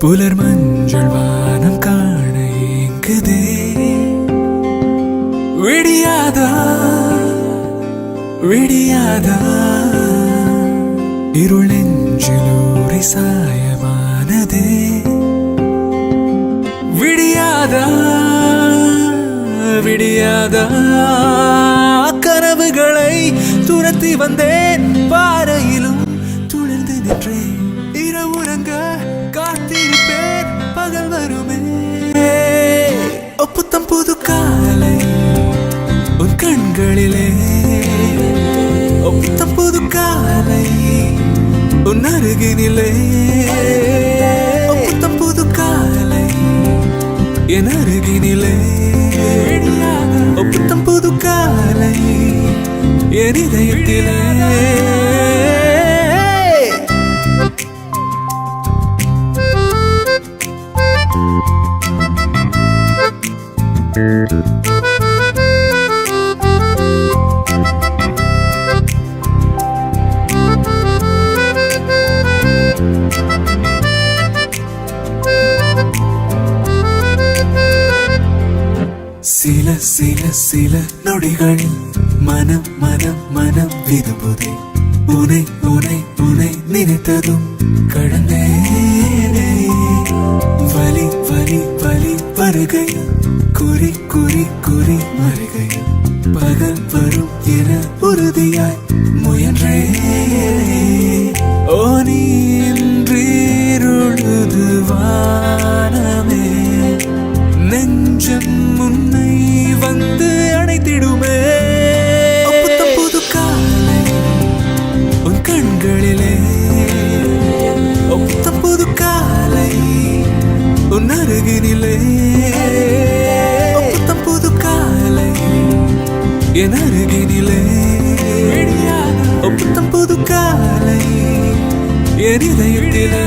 புலர் மஞ்சள் வானம் காண ஏங்குதே. விடியாதா விடியாதா இருள் நெஞ்சிலூரை சாயமானதே. விடியாதா விடியாதா கனவுகளை துரத்தி வந்தேன். பாறையிலும் துளிர்ந்து நின்றேன். இரவுறங்க காத்திருப்பேன். பகல் வருமே. புத்தம் புது காலை உன் கண்களிலே. புத்தம் புது காலை உன் அருகினிலே. புத்தம் புது காலை என் அருகினிலே. புத்தம் புது காலை என் இதயத்திலே. சில சில சில நொடிகளில் மனம் மனம் மனம் விரும்புதே. உனை உனை உனை நினைத்ததும் கடந்தேனே. வலி வலி வலி வருகையில் குறி குறி குறி மறுகையில் பகல் வரும் என உறுதியாய் முயன்றேனே. ஓ நீருழுது வானமே. நெஞ்சம் முன்னை வந்து அணைத்திடுமே. புத்தம் புது காலை உன் கண்களிலே. புத்தம் புது காலை உன் அருகினிலே. புத்தம் புது காலை என் அருகினிலே. புத்தம் புது காலை என் இதயத்திலே.